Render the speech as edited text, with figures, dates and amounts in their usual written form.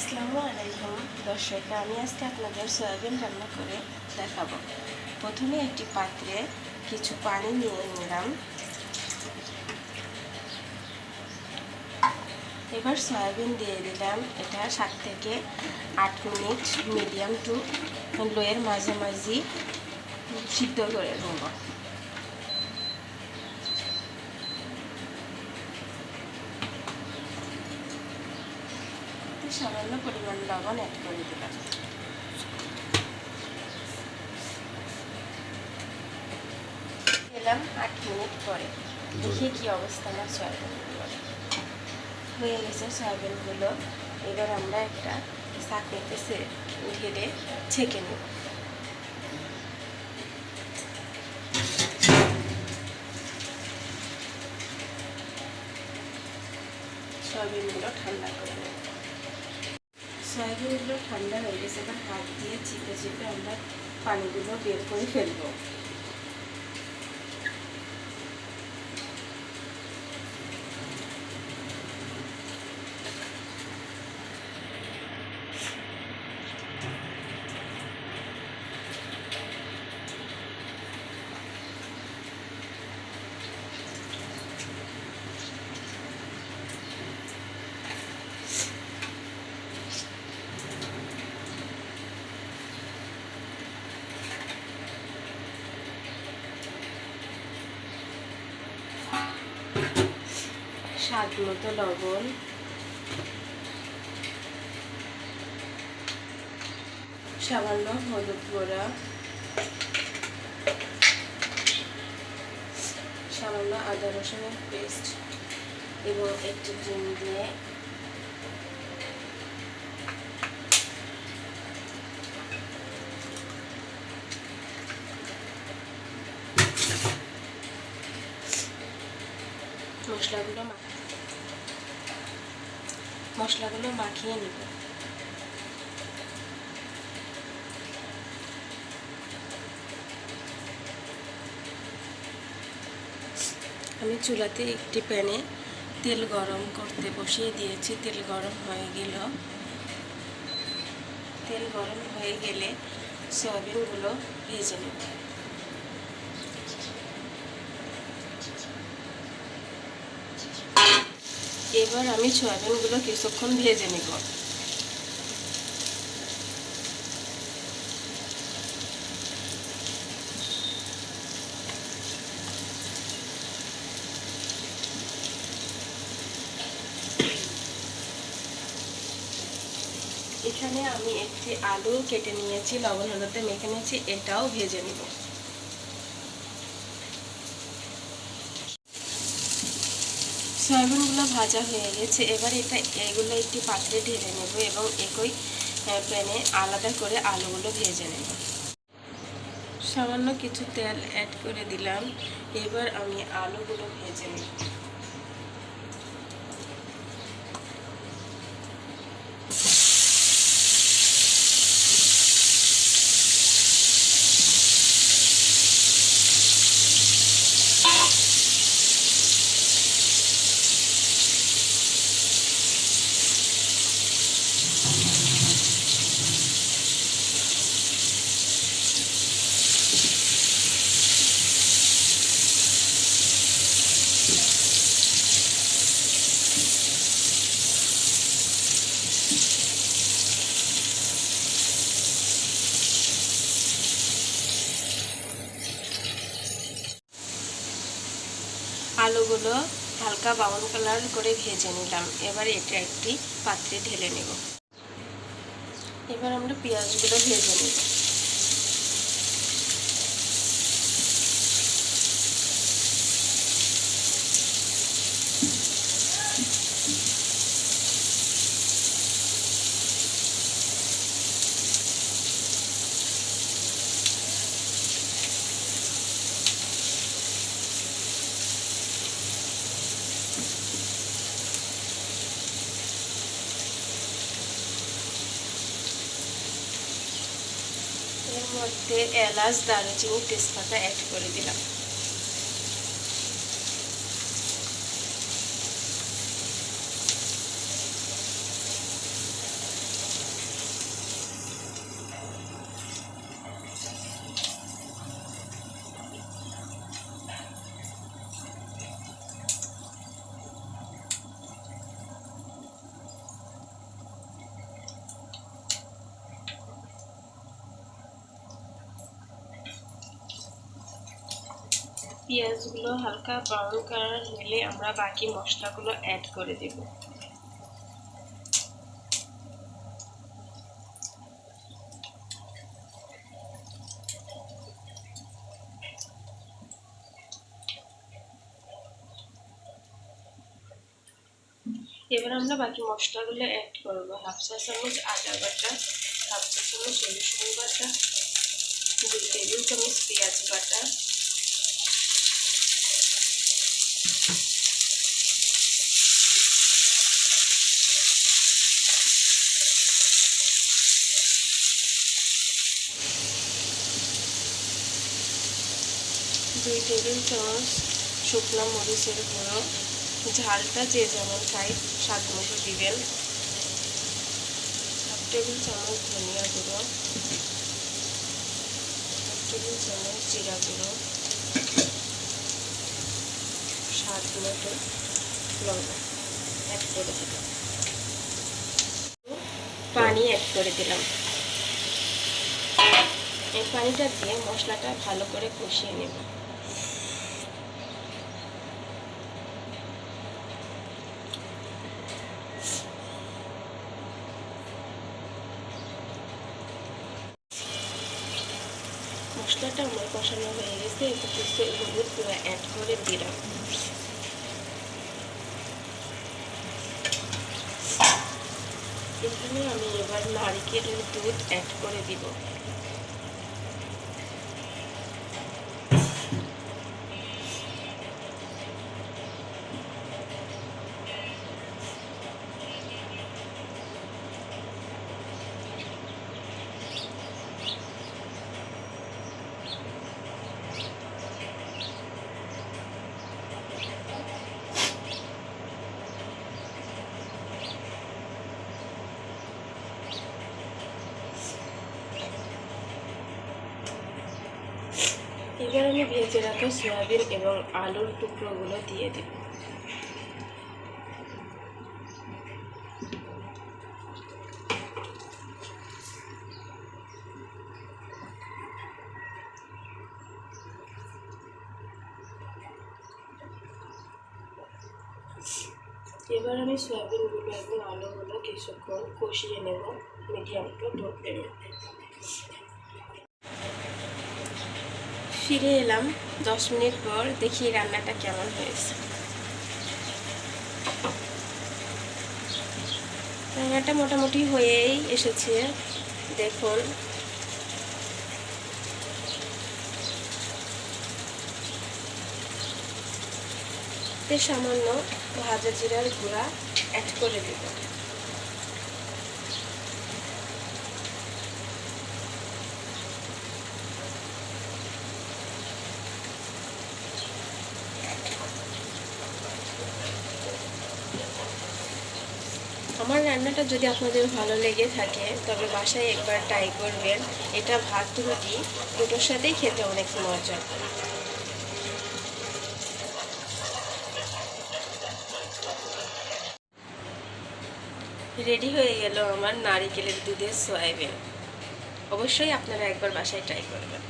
আসসালামু আলাইকুম দর্শক, আমি আজকে আপনাদের সয়াবিন রান্না করে দেখাবো। প্রথমে একটি পাত্রে কিছু পানি নিয়ে নিলাম। এবার সয়াবিন দিয়ে দিলাম। এটা 7 থেকে 8 মিনিট মিডিয়াম টু লোয়ের মাঝামাঝি সিদ্ধ করে নেব। সামান্য পরিমাণ লবণ অ্যাড করে দিলাম। দিলাম 8 মিনিট পরে, দেখি কি অবস্থা আমার সয়াবিনগুলো হয়ে গেছে। সয়াবিনগুলো এবার আমরা একটা ছাঁকনিতে ঢেলে ছেঁকে নেব। সয়াবিনগুলো ঠান্ডা করে নেব। সয়াবিনগুলো ঠান্ডা হয়ে গেছে, এবার হাত দিয়ে চিপে চিপে আমরা পানিগুলো বের করে ফেলবো। স্বাদ মতো লবণ, সামান্য হলুদ গুঁড়া, সামান্য আদা রসুনের পেস্ট এবং একটু ডিম দিয়ে মশলাগুলো মাখিয়ে নিব। আমি চুলাতে একটি প্যানে তেল গরম করতে বসিয়ে দিয়েছি। তেল গরম হয়ে গেল। তেল গরম হয়ে গেলে সয়াবিনগুলো ভেজে নেব। এবার আমি সয়াবিনগুলো কিছুক্ষণ ভেজে নেব। এখানে আমি একটি আলু কেটে নিয়েছি, লবণ হলুদে মেখে নিয়েছি, এটাও ভেজে নেব। সয়াবিনগুলো ভাজা হয়ে গেছে। এবার এগুলো একটি পাত্রে ঢেলে নেব এবং একই প্যানে আলাদা করে আলুগুলো ভেজে নেব। সামান্য কিছু তেল অ্যাড করে দিলাম। এবার আমি আলুগুলো ভেজে নেব। আলুগুলো হালকা ব্রাউন কালার করে ভেজে নিলাম। এবার এটা একটি পাত্রে ঢেলে নেব। এবার আমরা পেঁয়াজগুলো ভেজে নেব। এর মধ্যে এলাচ, দারুচিনি, তেজপাতা অ্যাড করে দিলাম। পেঁয়াজগুলো হালকা ব্রাউন কালার হলে আমরা বাকি মশলাগুলো অ্যাড করে দেব। এবার আমরা বাকি মশলাগুলো অ্যাড করব। হাফ চা চামচ আদা বাটা, হাফ চা চামচ রসুন বাটা, 2 টেবিল চামচ পেঁয়াজ বাটা, 2 টেবিল চামচ শুকনো মরিচের গুঁড়ো, ঝালটা যে যেমন খায় স্বাদ মতো দিবেন, 1 টেবিল চামচ ধনিয়া গুঁড়ো, 1 টেবিল চামচ জিরা গুঁড়ো, স্বাদ মতো লবণ অ্যাড করে দিলাম, পানি অ্যাড করে দিলাম। এই পানিটা দিয়ে মশলাটা ভালো করে কষিয়ে নেব। মশলাটা আমার কষানো হয়ে গেছে, একটু কিছু হলুদ গুঁড়া অ্যাড করে দিলাম। এখানে আমি এবার নারকেলের দুধ অ্যাড করে দিব। এবার আমি ভেজে রাখা সয়াবিন এবং আলুর টুকরোগুলো দিয়ে দেব। এবার আমি সয়াবিনগুলো এবং আলুগুলো কিছুক্ষণ কষিয়ে নেব মিডিয়াম টু লো ফ্লেমে। ফিরে এলাম 10 মিনিট পর, দেখি রান্নাটা কেমন হয়েছে। রান্নাটা মোটামুটি হয়েই এসেছে, দেখুন। সামান্য ভাজা জিরার গুঁড়া অ্যাড করে দেব। আমার রান্নাটা যদি আপনাদের ভালো লেগে থাকে তবে বাসায় একবার ট্রাই করবেন। এটা ভাত রুটি দুটোর সাথেই খেতে অনেক মজা। রেডি হয়ে গেল আমার নারিকেলের দুধের সয়াবিন। অবশ্যই আপনারা একবার বাসায় ট্রাই করবেন।